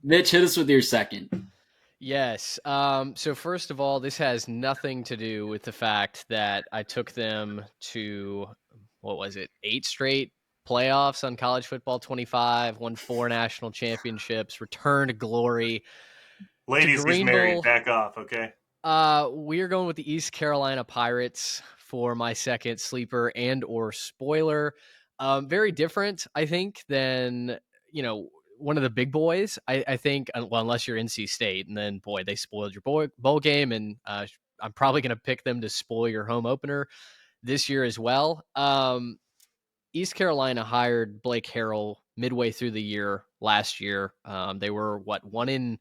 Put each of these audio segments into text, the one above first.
Mitch, hit us with your second. Yes. So first of all, this has nothing to do with the fact that I took them to, what was it, 8 straight playoffs on college football 25, won 4 national championships, returned to glory to Ladies, he's married. Greenville. Back off, okay? We're going with the East Carolina Pirates for my second sleeper and or spoiler. Very different, I think, than one of the big boys. I think, well, unless you're NC State, and then boy, they spoiled your bowl game, and I'm probably going to pick them to spoil your home opener this year as well. East Carolina hired Blake Harrell midway through the year last year. They were what 1-4,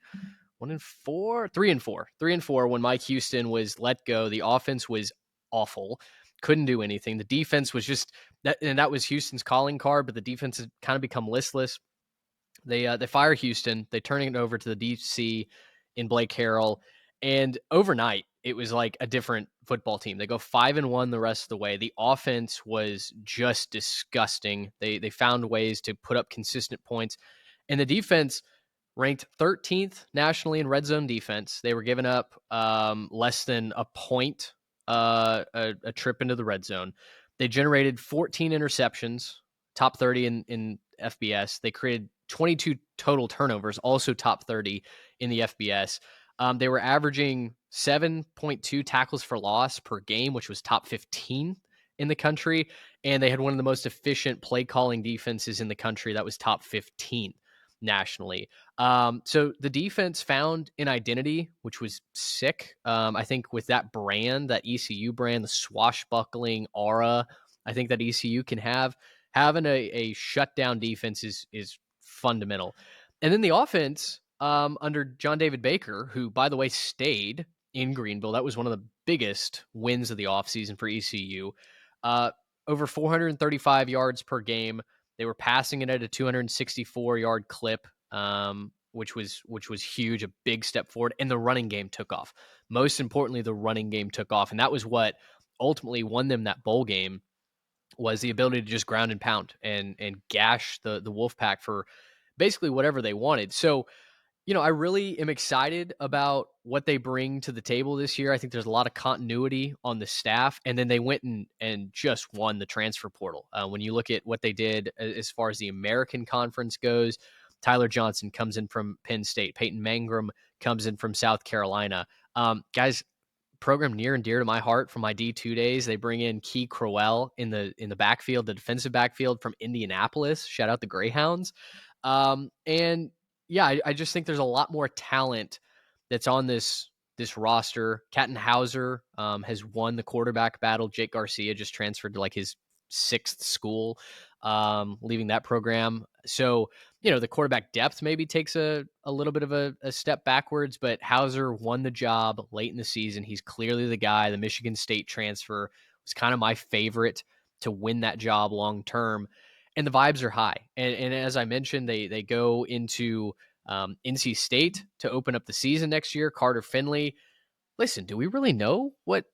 3-4, 3-4 when Mike Houston was let go. The offense was awful, couldn't do anything. The defense was just that, and that was Houston's calling card. But the defense had kind of become listless. They fire Houston. They turn it over to the DC in Blake Harrell, and overnight it was like a different football team. They go 5-1 the rest of the way. The offense was just disgusting. They found ways to put up consistent points, and the defense ranked 13th nationally in red zone defense. They were giving up less than a point a trip into the red zone. They generated 14 interceptions, top 30 in FBS. They created 22 total turnovers, also top 30 in the FBS. They were averaging 7.2 tackles for loss per game, which was top 15 in the country. And they had one of the most efficient play calling defenses in the country. That was top 15 nationally. So the defense found an identity, which was sick. I think with that brand, that ECU brand, the swashbuckling aura, I think that ECU can have, having a shutdown defense is fundamental. And then the offense under John David Baker, who, by the way, stayed in Greenville. That was one of the biggest wins of the offseason for ECU. Over 435 yards per game. They were passing it at a 264-yard clip, which was huge, a big step forward. And the running game took off. Most importantly, the running game took off. And that was what ultimately won them that bowl game, was the ability to just ground and pound and gash the Wolfpack for basically whatever they wanted. So, I really am excited about what they bring to the table this year. I think there's a lot of continuity on the staff, and then they went and just won the transfer portal. When you look at what they did as far as the American Conference goes, Tyler Johnson comes in from Penn State. Peyton Mangrum comes in from South Carolina. Guys, program near and dear to my heart from my D2 days. They bring in Key Crowell in the backfield, the defensive backfield from Indianapolis. Shout out the Greyhounds. And yeah, I just think there's a lot more talent that's on this roster. Catton Hauser has won the quarterback battle. Jake Garcia just transferred to like his 6th school, leaving that program. So, the quarterback depth maybe takes a little bit of a step backwards, but Hauser won the job late in the season. He's clearly the guy. The Michigan State transfer was kind of my favorite to win that job long term. And the vibes are high. And as I mentioned, they go into NC State to open up the season next year. Carter Finley. Listen, do we really know what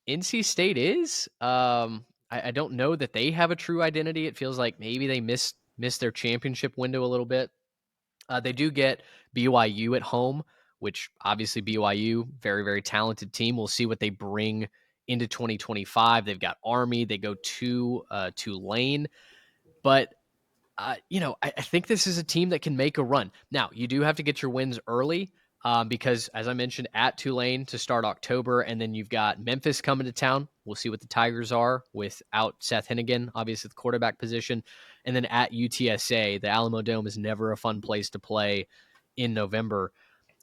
NC State is? I don't know that they have a true identity. It feels like maybe they missed their championship window a little bit. They do get BYU at home, which obviously BYU, very, very talented team. We'll see what they bring into 2025. They've got Army. They go to Tulane. But, I think this is a team that can make a run. Now, you do have to get your wins early because, as I mentioned, at Tulane to start October, and then you've got Memphis coming to town. We'll see what the Tigers are without Seth Hennigan, obviously the quarterback position. And then at UTSA, the Alamo Dome is never a fun place to play in November.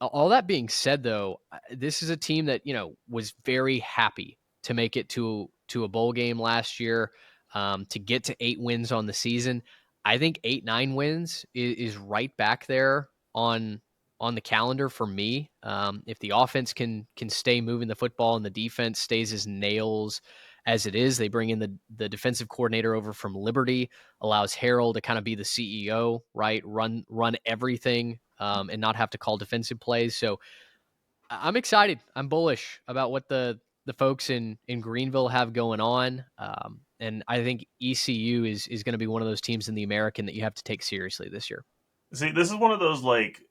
All that being said, though, this is a team that, was very happy to make it to a bowl game last year, to get to 8 wins on the season. I think 8-9 wins is right back there on the calendar for me. If the offense can stay moving the football and the defense stays as nails as it is, they bring in the defensive coordinator over from Liberty, allows Harold to kind of be the CEO, right? Run everything and not have to call defensive plays. So I'm excited. I'm bullish about what the folks in Greenville have going on. And I think ECU is going to be one of those teams in the American that you have to take seriously this year. See, this is one of those, like,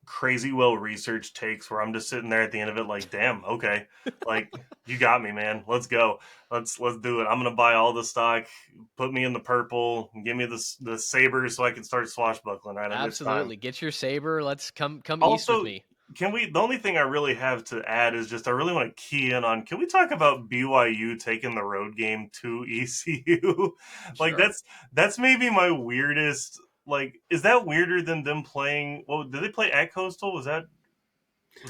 crazy well researched takes where I'm just sitting there at the end of it like, damn, okay, like you got me, man. Let's go. Let's do it. I'm gonna buy all the stock. Put me in the purple. And give me the saber so I can start swashbuckling. Right, it's time. Absolutely. Get your saber. Let's come east with Also, me. can we? The only thing I really have to add is just I really want to key in on. Can we talk about BYU taking the road game to ECU? Like Sure. that's maybe my weirdest. Like, is that weirder than them playing? Well, did they play at Coastal? Was Yeah, it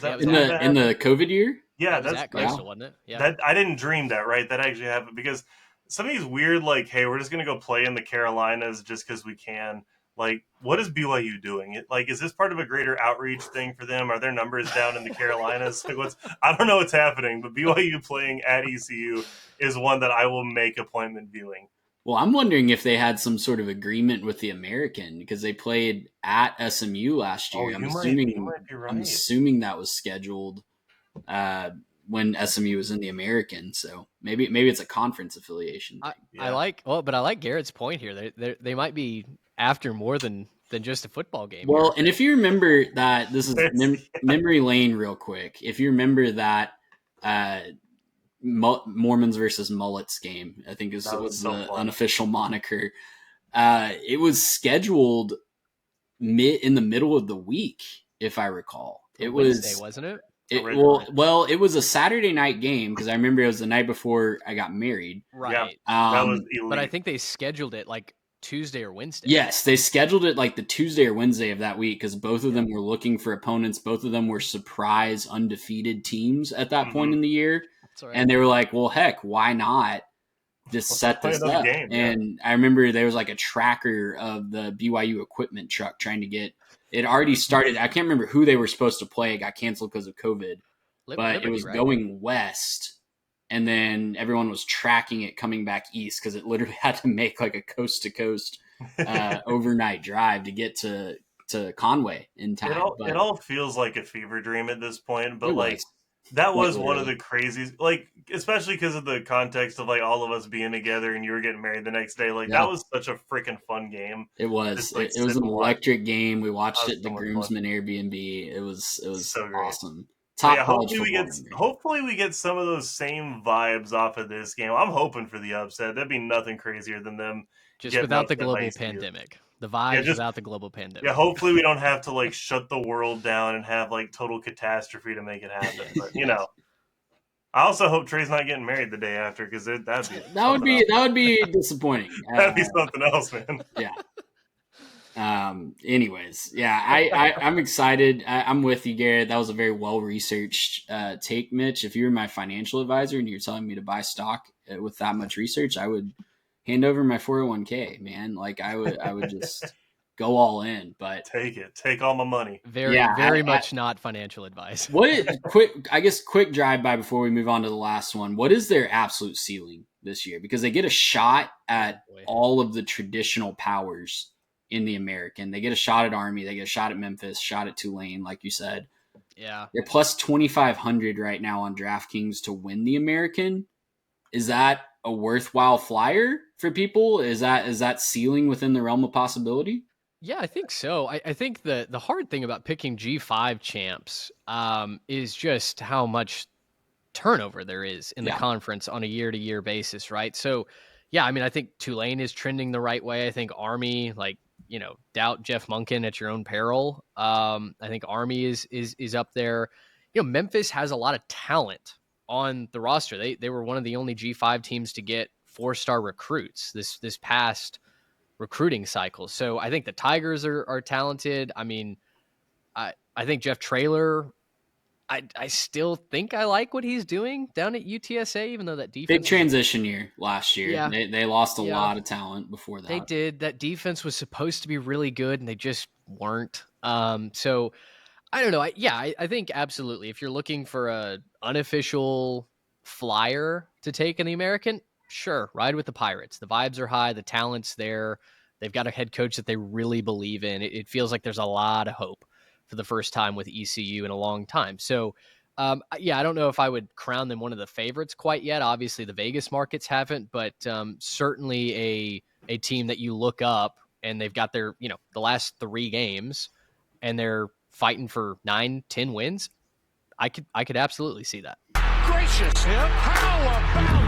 that was In something at the that in happened? the COVID year. Yeah, it was that's at like Yeah. Coastal, wasn't it? Yeah. that. I didn't dream that. Right, that actually happened because some of these weird like, hey, we're just gonna go play in the Carolinas just because we can. Like, what is BYU doing? Like, is this part of a greater outreach thing for them? Are their numbers down in the Carolinas? Like, what's I don't know what's happening, but BYU playing at ECU is one that I will make appointment viewing. Well, I'm wondering if they had some sort of agreement with the American because they played at SMU last Oh, year. you might be I'm right. assuming that was scheduled uh, when SMU was in the American. So maybe it's a conference affiliation I, thing. I Yeah. like but I like Garrett's point here. They might be after more than just a football game Well, here. and if you remember that, this is It's, memory lane real quick. If you remember that uh, Mormons versus Mullets game, I think that was was so the fun. unofficial moniker. It was scheduled in the middle of the week, if I recall. The Wednesday, wasn't it? Originally. It was a Saturday night game because I remember it was the night before I got married. Yeah, Right. that was But I elite. think they scheduled it like Tuesday or Wednesday. Yes, they scheduled it like the Tuesday or Wednesday of that week because both of Yeah. them were looking for opponents. Both of them were surprise undefeated teams at that point Hmm. in the year. That's all right. And they were like, well, heck, why not just Let's set play this another up? game. Yeah. And I remember there was like a tracker of the BYU equipment truck trying to get it already started. I can't remember who they were supposed to play. It got canceled because of COVID, but it Liberty, was right? going west. And then everyone was tracking it coming back east because it literally had to make like a coast to coast overnight drive to get to Conway in time. It But all feels like a fever dream at this point, it but like was that quite was one of literally. the craziest, like especially because of the context of like all of us being together and you were getting married the next day. Like that Yeah, was such a freaking fun game. it was. Just like It was sit an and watch. electric game. We That watched was it at the so much fun. Groomsman Airbnb. It was So great. awesome. But yeah, Top college football memory. hopefully we get some of those same vibes off of this game. I'm hoping for the upset. That'd be nothing crazier than them Just getting without the upset by global ECU. pandemic. The Yeah, vibes just without the global yeah. pandemic. Hopefully we don't have to like shut the world down and have like total catastrophe to make it happen. But Yes. I also hope Trey's not getting married the day after because that'd be That would something else. be disappointing. That'd be something else, man. Yeah. Anyways, yeah, I'm excited. I'm with you, Garrett. That was a very well researched take, Mitch. If you were my financial advisor and you're telling me to buy stock with that much research, I would hand over my 401k, man. Like I would just go all in. But Take it. Take all my money. Very, yeah, very much not financial advice. quick drive by before we move on to the last one. What is their absolute ceiling this year? Because they get a shot at Oh, boy. all of the traditional powers in the American. They get a shot at Army, they get a shot at Memphis, shot at Tulane, like you said. Yeah. They're plus 2,500 right now on DraftKings to win the American. Is that a worthwhile flyer for people? Is that ceiling within the realm of possibility? Yeah, I think so. I think the hard thing about picking G5 champs is just how much turnover there is in the Yeah. conference on a year-to-year basis, right? So, yeah, I mean, I think Tulane is trending the right way. I think Army, like, doubt Jeff Monken at your own peril. I think Army is up there. Memphis has a lot of talent on the roster. They were one of the only G5 teams to get 4-star recruits this past recruiting cycle. So I think the Tigers are talented. I mean, I think Jeff Traylor, I still think I like what he's doing down at UTSA, even though that Big defense was, transition year last year. yeah, They lost a yeah, lot of talent before they that. did. That defense was supposed to be really good, and they just weren't. So I don't know. I think absolutely. If you're looking for a unofficial flyer to take in the American, sure, ride with the Pirates. The vibes are high, the talent's there. They've got a head coach that they really believe in. It feels like there's a lot of hope for the first time with ECU in a long time. So, yeah, I don't know if I would crown them one of the favorites quite yet. Obviously, the Vegas markets haven't, but certainly a team that you look up and they've got their the last 3 games and they're fighting for 9-10 wins, I could absolutely see that. Gracious him. How about